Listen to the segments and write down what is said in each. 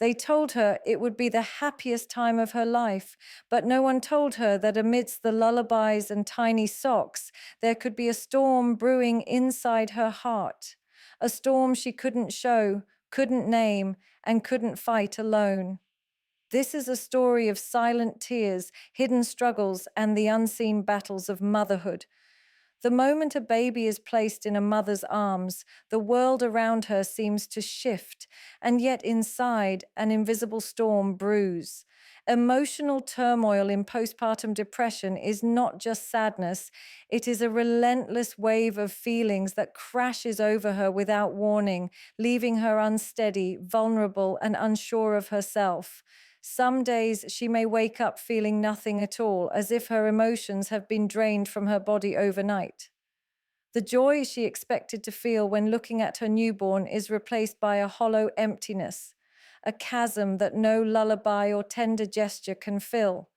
They told her it would be the happiest time of her life, but no one told her that amidst the lullabies and tiny socks, there could be a storm brewing inside her heart, a storm she couldn't show, couldn't name, and couldn't fight alone. This is a story of silent tears, hidden struggles, and the unseen battles of motherhood. The moment a baby is placed in a mother's arms, the world around her seems to shift, and yet inside, an invisible storm brews. Emotional turmoil in postpartum depression is not just sadness, it is a relentless wave of feelings that crashes over her without warning, leaving her unsteady, vulnerable, and unsure of herself. Some days she may wake up feeling nothing at all, as if her emotions have been drained from her body overnight. The joy she expected to feel when looking at her newborn is replaced by a hollow emptiness, a chasm that no lullaby or tender gesture can fill.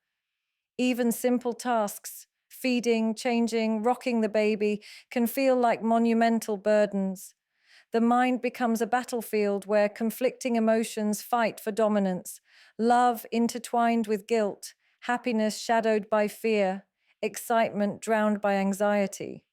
Even simple tasks, feeding, changing, rocking the baby, can feel like monumental burdens. The mind becomes a battlefield where conflicting emotions fight for dominance, love intertwined with guilt, happiness shadowed by fear, excitement drowned by anxiety.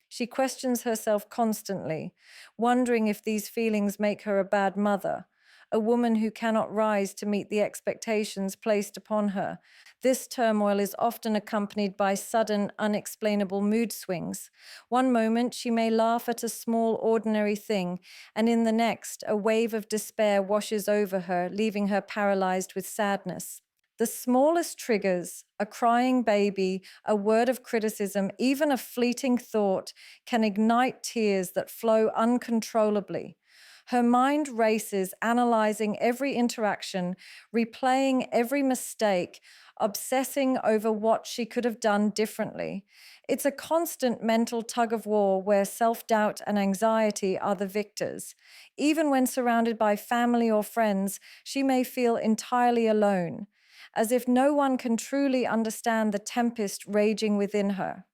She questions herself constantly, wondering if these feelings make her a bad mother, a woman who cannot rise to meet the expectations placed upon her. This turmoil is often accompanied by sudden, unexplainable mood swings. One moment, she may laugh at a small, ordinary thing, and in the next, a wave of despair washes over her, leaving her paralyzed with sadness. The smallest triggers, a crying baby, a word of criticism, even a fleeting thought, can ignite tears that flow uncontrollably. Her mind races, analyzing every interaction, replaying every mistake, obsessing over what she could have done differently. It's a constant mental tug of war where self-doubt and anxiety are the victors. Even when surrounded by family or friends, she may feel entirely alone, as if no one can truly understand the tempest raging within her.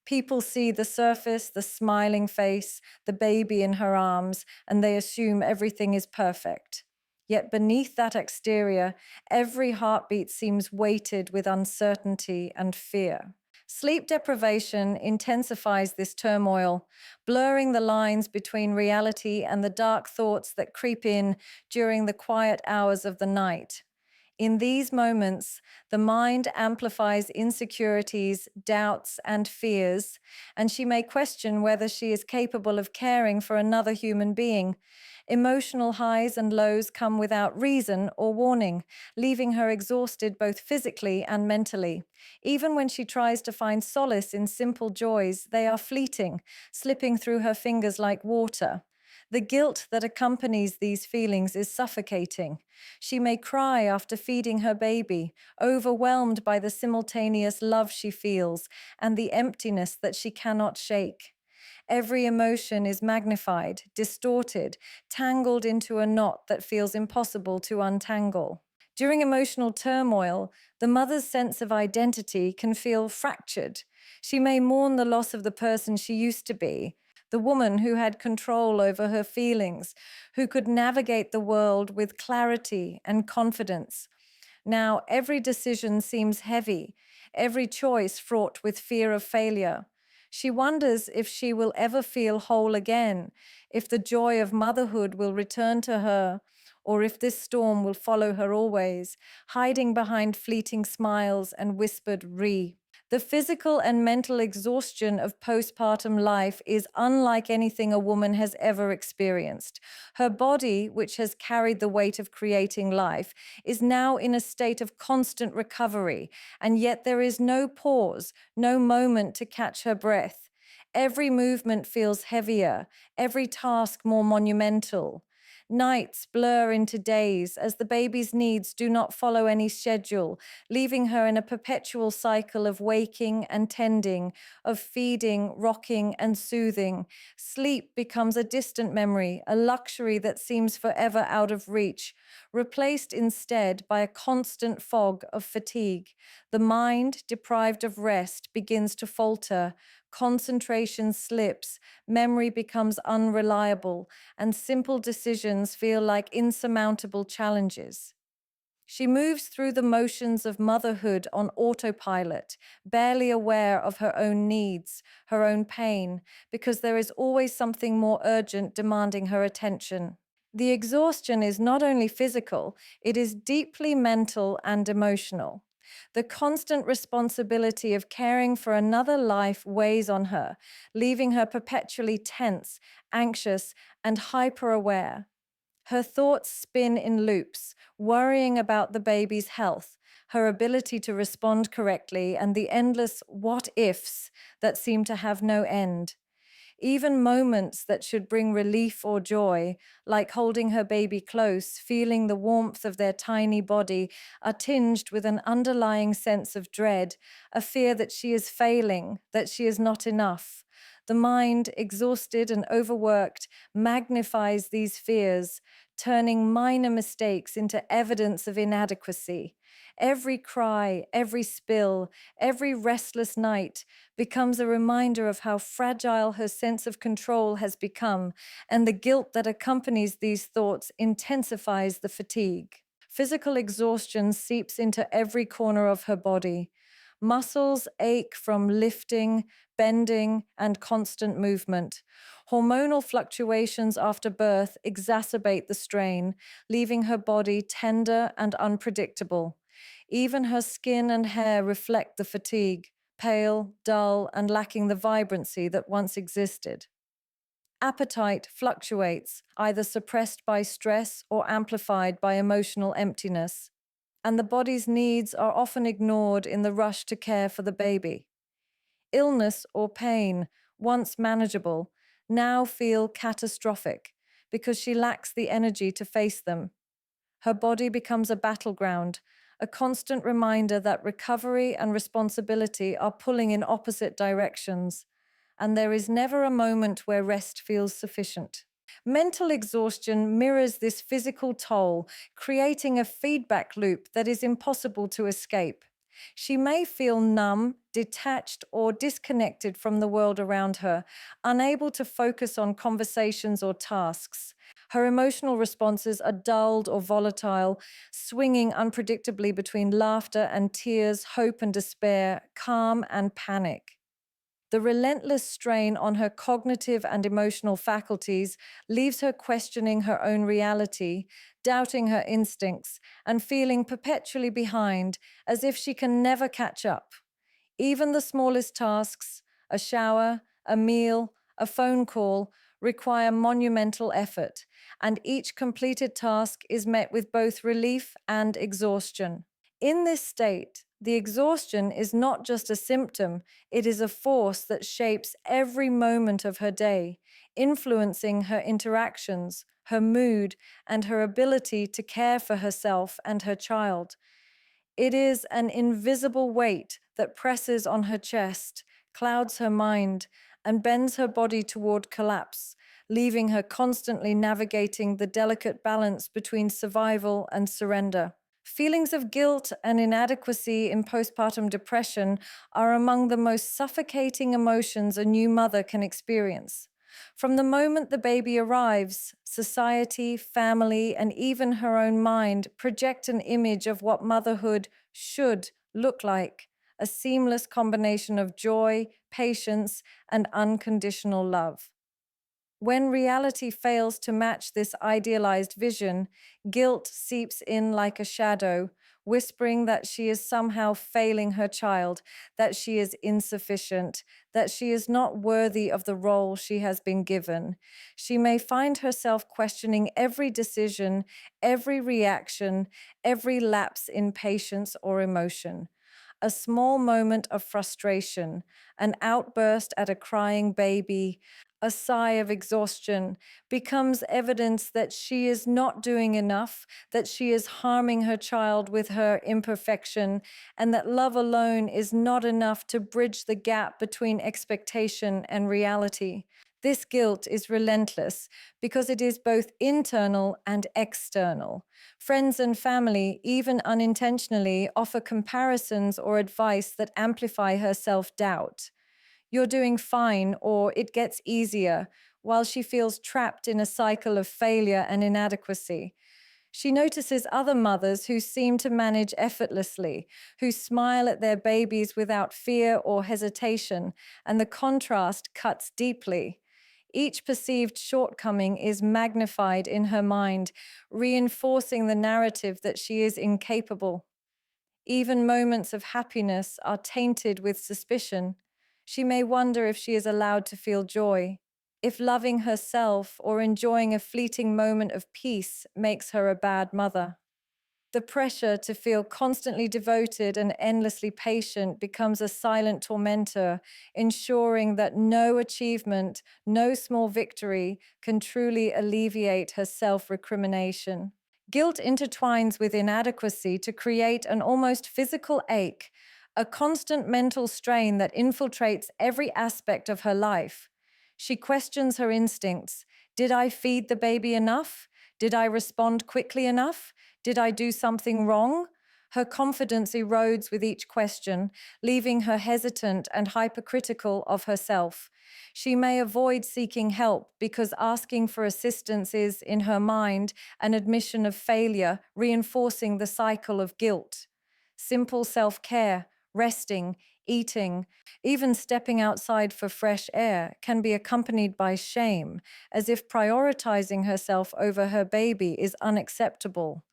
People see the surface, the smiling face, the baby in her arms, and they assume everything is perfect. Yet beneath that exterior, every heartbeat seems weighted with uncertainty and fear. Sleep deprivation intensifies this turmoil, blurring the lines between reality and the dark thoughts that creep in during the quiet hours of the night. In these moments, the mind amplifies insecurities, doubts, and fears, and she may question whether she is capable of caring for another human being. Emotional highs and lows come without reason or warning, leaving her exhausted both physically and mentally. Even when she tries to find solace in simple joys, they are fleeting, slipping through her fingers like water. The guilt that accompanies these feelings is suffocating. She may cry after feeding her baby, overwhelmed by the simultaneous love she feels and the emptiness that she cannot shake. Every emotion is magnified, distorted, tangled into a knot that feels impossible to untangle. During emotional turmoil, the mother's sense of identity can feel fractured. She may mourn the loss of the person she used to be, the woman who had control over her feelings, who could navigate the world with clarity and confidence. Now, every decision seems heavy, every choice fraught with fear of failure. She wonders if she will ever feel whole again, if the joy of motherhood will return to her, or if this storm will follow her always, hiding behind fleeting smiles and whispered "re." The physical and mental exhaustion of postpartum life is unlike anything a woman has ever experienced. Her body, which has carried the weight of creating life, is now in a state of constant recovery, and yet there is no pause, no moment to catch her breath. Every movement feels heavier, every task more monumental. Nights blur into days as the baby's needs do not follow any schedule, leaving her in a perpetual cycle of waking and tending, of feeding, rocking, and soothing. Sleep becomes a distant memory, a luxury that seems forever out of reach, replaced instead by a constant fog of fatigue. The mind, deprived of rest, begins to falter, concentration slips, memory becomes unreliable, and simple decisions feel like insurmountable challenges. She moves through the motions of motherhood on autopilot, barely aware of her own needs, her own pain, because there is always something more urgent demanding her attention. The exhaustion is not only physical, it is deeply mental and emotional. The constant responsibility of caring for another life weighs on her, leaving her perpetually tense, anxious, and hyper aware. Her thoughts spin in loops, worrying about the baby's health, her ability to respond correctly, and the endless what ifs that seem to have no end. Even moments that should bring relief or joy, like holding her baby close, feeling the warmth of their tiny body, are tinged with an underlying sense of dread, a fear that she is failing, that she is not enough. The mind, exhausted and overworked, magnifies these fears, turning minor mistakes into evidence of inadequacy. Every cry, every spill, every restless night becomes a reminder of how fragile her sense of control has become, and the guilt that accompanies these thoughts intensifies the fatigue. Physical exhaustion seeps into every corner of her body. Muscles ache from lifting, bending, and constant movement. Hormonal fluctuations after birth exacerbate the strain, leaving her body tender and unpredictable. Even her skin and hair reflect the fatigue, pale, dull, and lacking the vibrancy that once existed. Appetite fluctuates, either suppressed by stress or amplified by emotional emptiness, and the body's needs are often ignored in the rush to care for the baby. Illness or pain, once manageable, now feel catastrophic because she lacks the energy to face them. Her body becomes a battleground, a constant reminder that recovery and responsibility are pulling in opposite directions, and there is never a moment where rest feels sufficient. Mental exhaustion mirrors this physical toll, creating a feedback loop that is impossible to escape. She may feel numb, detached, or disconnected from the world around her, unable to focus on conversations or tasks. Her emotional responses are dulled or volatile, swinging unpredictably between laughter and tears, hope and despair, calm and panic. The relentless strain on her cognitive and emotional faculties leaves her questioning her own reality, doubting her instincts, and feeling perpetually behind, as if she can never catch up. Even the smallest tasks, a shower, a meal, a phone call, require monumental effort, and each completed task is met with both relief and exhaustion. In this state, the exhaustion is not just a symptom, it is a force that shapes every moment of her day, influencing her interactions, her mood, and her ability to care for herself and her child. It is an invisible weight that presses on her chest, clouds her mind, and bends her body toward collapse, leaving her constantly navigating the delicate balance between survival and surrender. Feelings of guilt and inadequacy in postpartum depression are among the most suffocating emotions a new mother can experience. From the moment the baby arrives, society, family, and even her own mind project an image of what motherhood should look like, a seamless combination of joy, patience, and unconditional love. When reality fails to match this idealized vision, guilt seeps in like a shadow, whispering that she is somehow failing her child, that she is insufficient, that she is not worthy of the role she has been given. She may find herself questioning every decision, every reaction, every lapse in patience or emotion. A small moment of frustration, an outburst at a crying baby, a sigh of exhaustion becomes evidence that she is not doing enough, that she is harming her child with her imperfection, and that love alone is not enough to bridge the gap between expectation and reality. This guilt is relentless because it is both internal and external. Friends and family, even unintentionally, offer comparisons or advice that amplify her self doubt. "You're doing fine," or "it gets easier," while she feels trapped in a cycle of failure and inadequacy. She notices other mothers who seem to manage effortlessly, who smile at their babies without fear or hesitation, and the contrast cuts deeply. Each perceived shortcoming is magnified in her mind, reinforcing the narrative that she is incapable. Even moments of happiness are tainted with suspicion. She may wonder if she is allowed to feel joy, if loving herself or enjoying a fleeting moment of peace makes her a bad mother. The pressure to feel constantly devoted and endlessly patient becomes a silent tormentor, ensuring that no achievement, no small victory can truly alleviate her self recrimination. Guilt intertwines with inadequacy to create an almost physical ache, a constant mental strain that infiltrates every aspect of her life. She questions her instincts. Did I feed the baby enough? Did I respond quickly enough? Did I do something wrong? Her confidence erodes with each question, leaving her hesitant and hypercritical of herself. She may avoid seeking help because asking for assistance is, in her mind, an admission of failure, reinforcing the cycle of guilt. Simple self care, resting, eating, even stepping outside for fresh air can be accompanied by shame, as if prioritizing herself over her baby is unacceptable.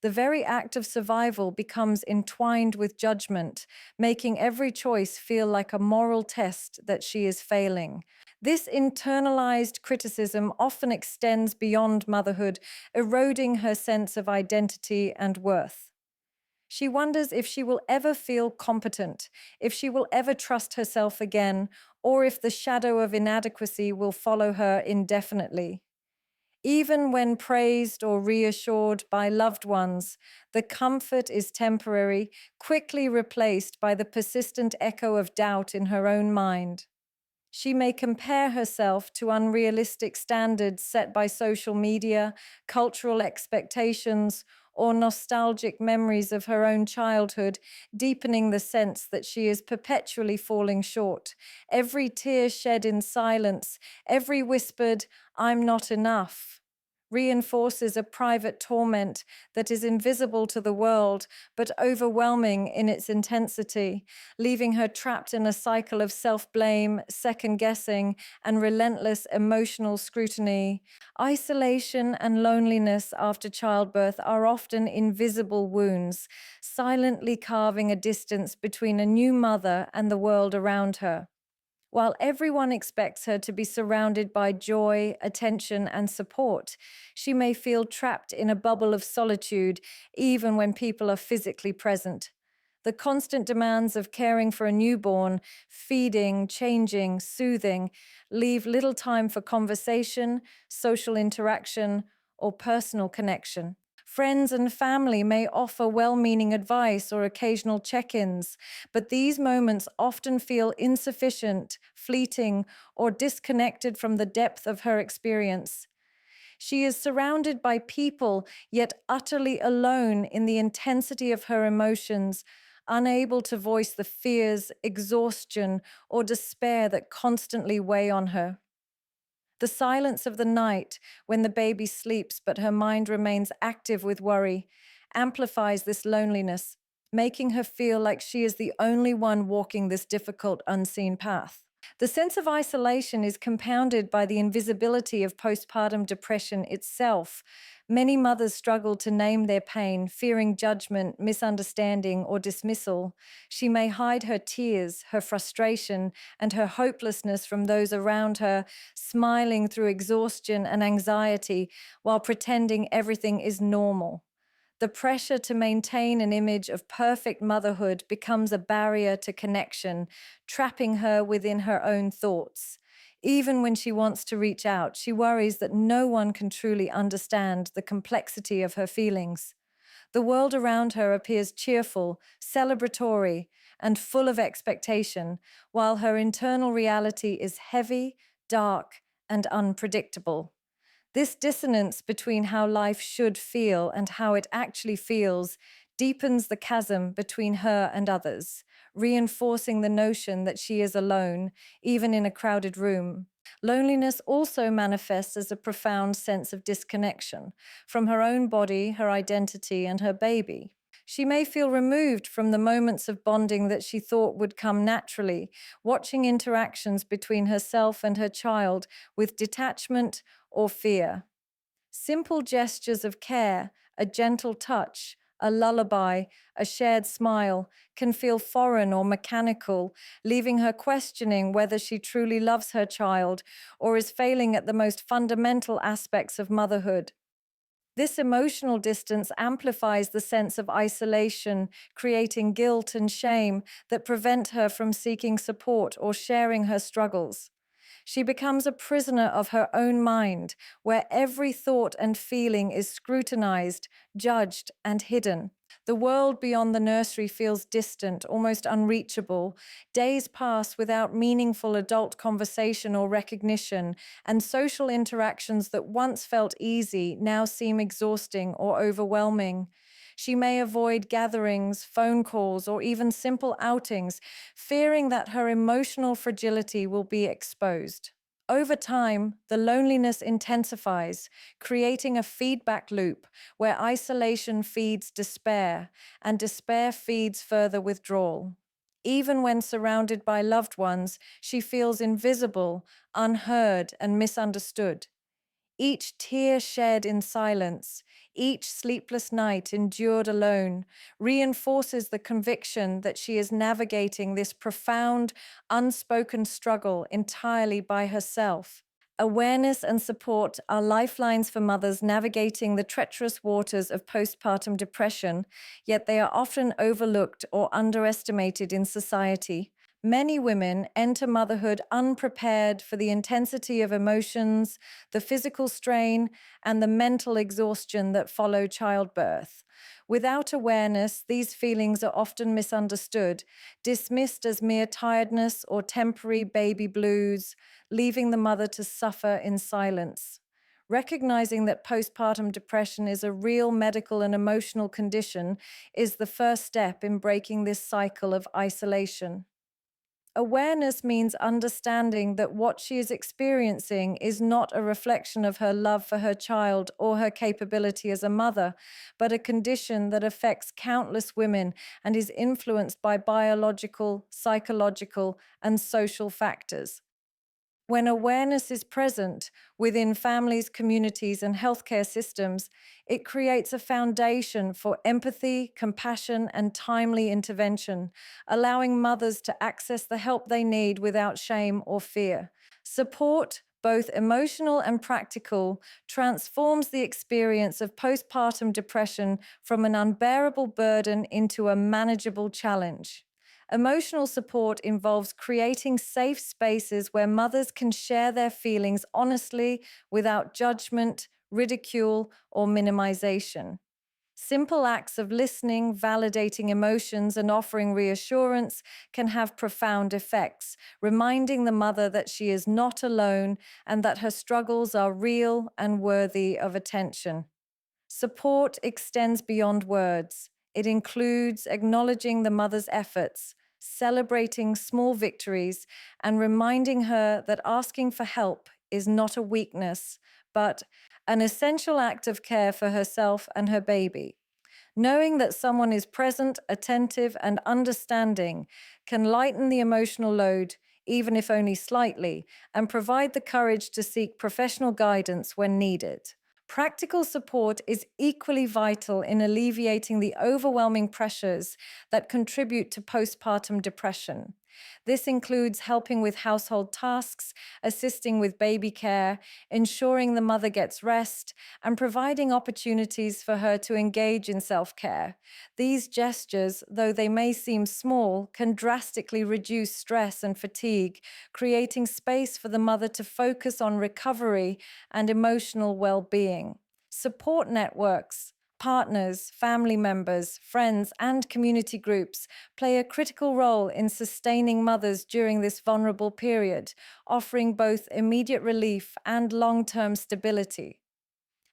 The very act of survival becomes entwined with judgment, making every choice feel like a moral test that she is failing. This internalized criticism often extends beyond motherhood, eroding her sense of identity and worth. She wonders if she will ever feel competent, if she will ever trust herself again, or if the shadow of inadequacy will follow her indefinitely. Even when praised or reassured by loved ones, the comfort is temporary, quickly replaced by the persistent echo of doubt in her own mind. She may compare herself to unrealistic standards set by social media, cultural expectations, or nostalgic memories of her own childhood, deepening the sense that she is perpetually falling short. Every tear shed in silence, every whispered, "I'm not enough," reinforces a private torment that is invisible to the world but overwhelming in its intensity, leaving her trapped in a cycle of self blame, second guessing, and relentless emotional scrutiny. Isolation and loneliness after childbirth are often invisible wounds, silently carving a distance between a new mother and the world around her. While everyone expects her to be surrounded by joy, attention, and support, she may feel trapped in a bubble of solitude even when people are physically present. The constant demands of caring for a newborn, feeding, changing, soothing, leave little time for conversation, social interaction, or personal connection. Friends and family may offer well meaning advice or occasional check ins, but these moments often feel insufficient, fleeting, or disconnected from the depth of her experience. She is surrounded by people, yet utterly alone in the intensity of her emotions, unable to voice the fears, exhaustion, or despair that constantly weigh on her. The silence of the night, when the baby sleeps but her mind remains active with worry, amplifies this loneliness, making her feel like she is the only one walking this difficult, unseen path. The sense of isolation is compounded by the invisibility of postpartum depression itself. Many mothers struggle to name their pain, fearing judgment, misunderstanding, or dismissal. She may hide her tears, her frustration, and her hopelessness from those around her, smiling through exhaustion and anxiety while pretending everything is normal. The pressure to maintain an image of perfect motherhood becomes a barrier to connection, trapping her within her own thoughts. Even when she wants to reach out, she worries that no one can truly understand the complexity of her feelings. The world around her appears cheerful, celebratory, and full of expectation, while her internal reality is heavy, dark, and unpredictable. This dissonance between how life should feel and how it actually feels deepens the chasm between her and others, reinforcing the notion that she is alone, even in a crowded room. Loneliness also manifests as a profound sense of disconnection from her own body, her identity, and her baby. She may feel removed from the moments of bonding that she thought would come naturally, watching interactions between herself and her child with detachment or fear. Simple gestures of care, a gentle touch, a lullaby, a shared smile, can feel foreign or mechanical, leaving her questioning whether she truly loves her child or is failing at the most fundamental aspects of motherhood. This emotional distance amplifies the sense of isolation, creating guilt and shame that prevent her from seeking support or sharing her struggles. She becomes a prisoner of her own mind, where every thought and feeling is scrutinized, judged, and hidden. The world beyond the nursery feels distant, almost unreachable. Days pass without meaningful adult conversation or recognition, and social interactions that once felt easy now seem exhausting or overwhelming. She may avoid gatherings, phone calls, or even simple outings, fearing that her emotional fragility will be exposed. Over time, the loneliness intensifies, creating a feedback loop where isolation feeds despair and despair feeds further withdrawal. Even when surrounded by loved ones, she feels invisible, unheard, and misunderstood. Each tear shed in silence, each sleepless night endured alone, reinforces the conviction that she is navigating this profound, unspoken struggle entirely by herself. Awareness and support are lifelines for mothers navigating the treacherous waters of postpartum depression, yet they are often overlooked or underestimated in society. Many women enter motherhood unprepared for the intensity of emotions, the physical strain, and the mental exhaustion that follow childbirth. Without awareness, these feelings are often misunderstood, dismissed as mere tiredness or temporary baby blues, leaving the mother to suffer in silence. Recognizing that postpartum depression is a real medical and emotional condition is the first step in breaking this cycle of isolation. Awareness means understanding that what she is experiencing is not a reflection of her love for her child or her capability as a mother, but a condition that affects countless women and is influenced by biological, psychological, and social factors. When awareness is present within families, communities, and healthcare systems, it creates a foundation for empathy, compassion, and timely intervention, allowing mothers to access the help they need without shame or fear. Support, both emotional and practical, transforms the experience of postpartum depression from an unbearable burden into a manageable challenge. Emotional support involves creating safe spaces where mothers can share their feelings honestly without judgment, ridicule, or minimization. Simple acts of listening, validating emotions, and offering reassurance can have profound effects, reminding the mother that she is not alone and that her struggles are real and worthy of attention. Support extends beyond words. It includes acknowledging the mother's efforts, celebrating small victories, and reminding her that asking for help is not a weakness, but an essential act of care for herself and her baby. Knowing that someone is present, attentive, and understanding can lighten the emotional load, even if only slightly, and provide the courage to seek professional guidance when needed. Practical support is equally vital in alleviating the overwhelming pressures that contribute to postpartum depression. This includes helping with household tasks, assisting with baby care, ensuring the mother gets rest, and providing opportunities for her to engage in self-care. These gestures, though they may seem small, can drastically reduce stress and fatigue, creating space for the mother to focus on recovery and emotional well-being. Support networks, partners, family members, friends, and community groups play a critical role in sustaining mothers during this vulnerable period, offering both immediate relief and long-term stability.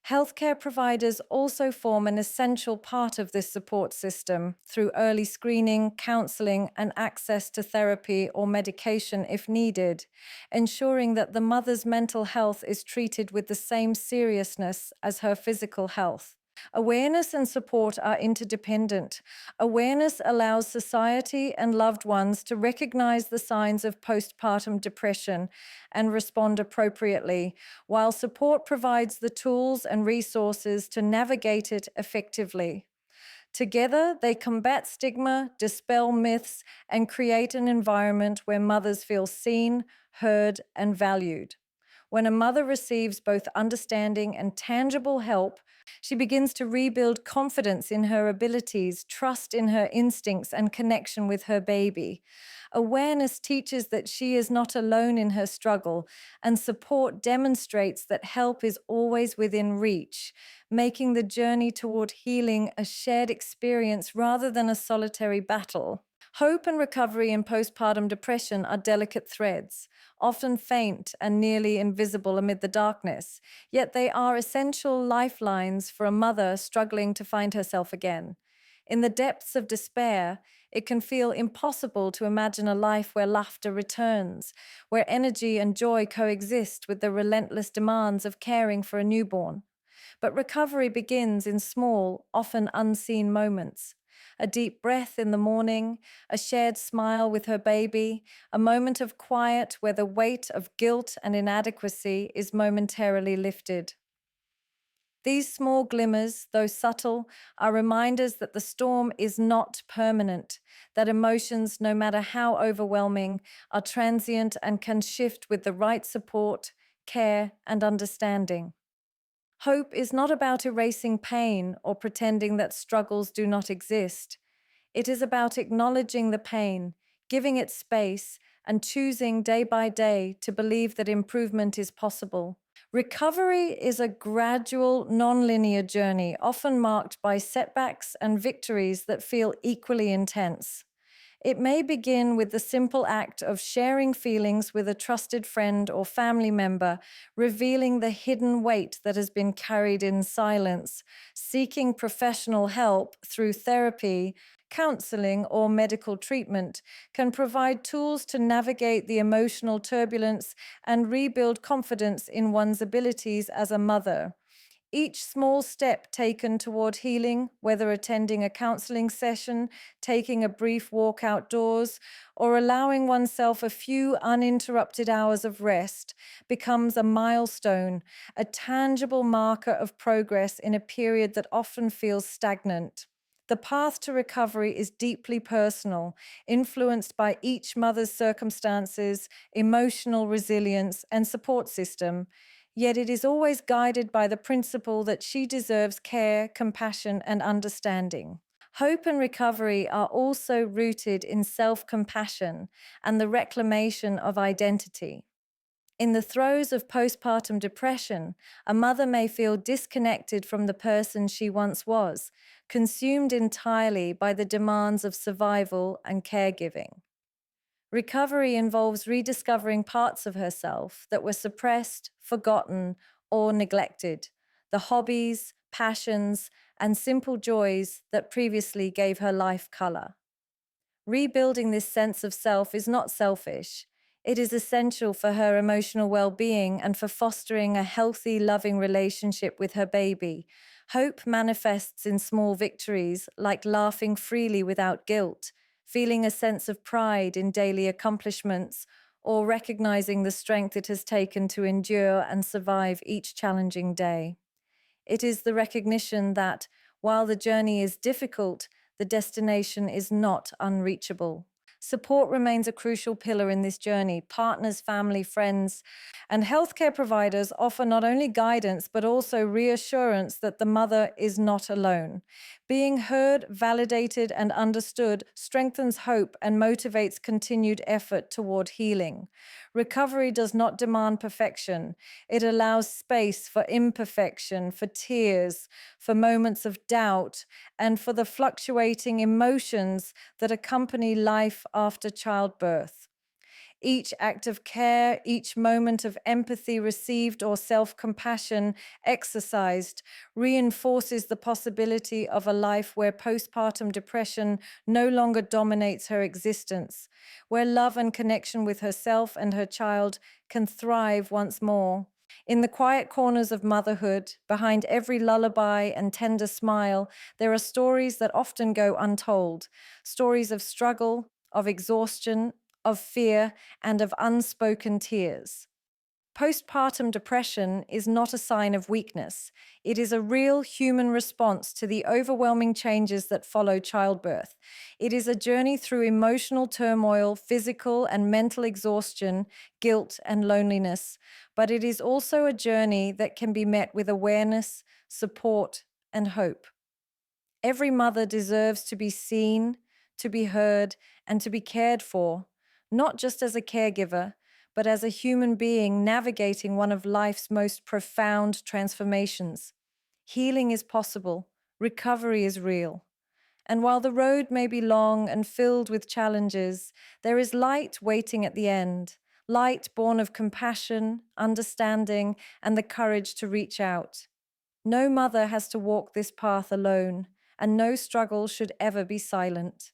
Healthcare providers also form an essential part of this support system through early screening, counseling, and access to therapy or medication if needed, ensuring that the mother's mental health is treated with the same seriousness as her physical health. Awareness and support are interdependent. Awareness allows society and loved ones to recognize the signs of postpartum depression and respond appropriately, while support provides the tools and resources to navigate it effectively. Together, they combat stigma, dispel myths, and create an environment where mothers feel seen, heard, and valued. When a mother receives both understanding and tangible help, she begins to rebuild confidence in her abilities, trust in her instincts, and connection with her baby. Awareness teaches that she is not alone in her struggle, and support demonstrates that help is always within reach, making the journey toward healing a shared experience rather than a solitary battle. Hope and recovery in postpartum depression are delicate threads, often faint and nearly invisible amid the darkness, yet they are essential lifelines for a mother struggling to find herself again. In the depths of despair, it can feel impossible to imagine a life where laughter returns, where energy and joy coexist with the relentless demands of caring for a newborn. But recovery begins in small, often unseen moments. A deep breath in the morning, a shared smile with her baby, a moment of quiet where the weight of guilt and inadequacy is momentarily lifted. These small glimmers, though subtle, are reminders that the storm is not permanent, that emotions, no matter how overwhelming, are transient and can shift with the right support, care, and understanding. Hope is not about erasing pain or pretending that struggles do not exist. It is about acknowledging the pain, giving it space, and choosing day by day to believe that improvement is possible. Recovery is a gradual, nonlinear journey, often marked by setbacks and victories that feel equally intense. It may begin with the simple act of sharing feelings with a trusted friend or family member, revealing the hidden weight that has been carried in silence, seeking professional help through therapy, counseling, or medical treatment can provide tools to navigate the emotional turbulence and rebuild confidence in one's abilities as a mother. Each small step taken toward healing, whether attending a counseling session, taking a brief walk outdoors, or allowing oneself a few uninterrupted hours of rest, becomes a milestone, a tangible marker of progress in a period that often feels stagnant. The path to recovery is deeply personal, influenced by each mother's circumstances, emotional resilience, and support system. Yet it is always guided by the principle that she deserves care, compassion, and understanding. Hope and recovery are also rooted in self-compassion and the reclamation of identity. In the throes of postpartum depression, a mother may feel disconnected from the person she once was, consumed entirely by the demands of survival and caregiving. Recovery involves rediscovering parts of herself that were suppressed, forgotten, or neglected, the hobbies, passions, and simple joys that previously gave her life color. Rebuilding this sense of self is not selfish. It is essential for her emotional well-being and for fostering a healthy, loving relationship with her baby. Hope manifests in small victories, like laughing freely without guilt, feeling a sense of pride in daily accomplishments, or recognizing the strength it has taken to endure and survive each challenging day. It is the recognition that, while the journey is difficult, the destination is not unreachable. Support remains a crucial pillar in this journey. Partners, family, friends, and healthcare providers offer not only guidance, but also reassurance that the mother is not alone. Being heard, validated, and understood strengthens hope and motivates continued effort toward healing. Recovery does not demand perfection. It allows space for imperfection, for tears, for moments of doubt, and for the fluctuating emotions that accompany life after childbirth. Each act of care, each moment of empathy received or self compassion exercised reinforces the possibility of a life where postpartum depression no longer dominates her existence, where love and connection with herself and her child can thrive once more. In the quiet corners of motherhood, behind every lullaby and tender smile, there are stories that often go untold, stories of struggle, of exhaustion, of fear, and of unspoken tears. Postpartum depression is not a sign of weakness. It is a real human response to the overwhelming changes that follow childbirth. It is a journey through emotional turmoil, physical and mental exhaustion, guilt, and loneliness. But it is also a journey that can be met with awareness, support, and hope. Every mother deserves to be seen, to be heard, and to be cared for, not just as a caregiver, but as a human being navigating one of life's most profound transformations. Healing is possible, recovery is real. And while the road may be long and filled with challenges, there is light waiting at the end, light born of compassion, understanding, and the courage to reach out. No mother has to walk this path alone, and no struggle should ever be silent.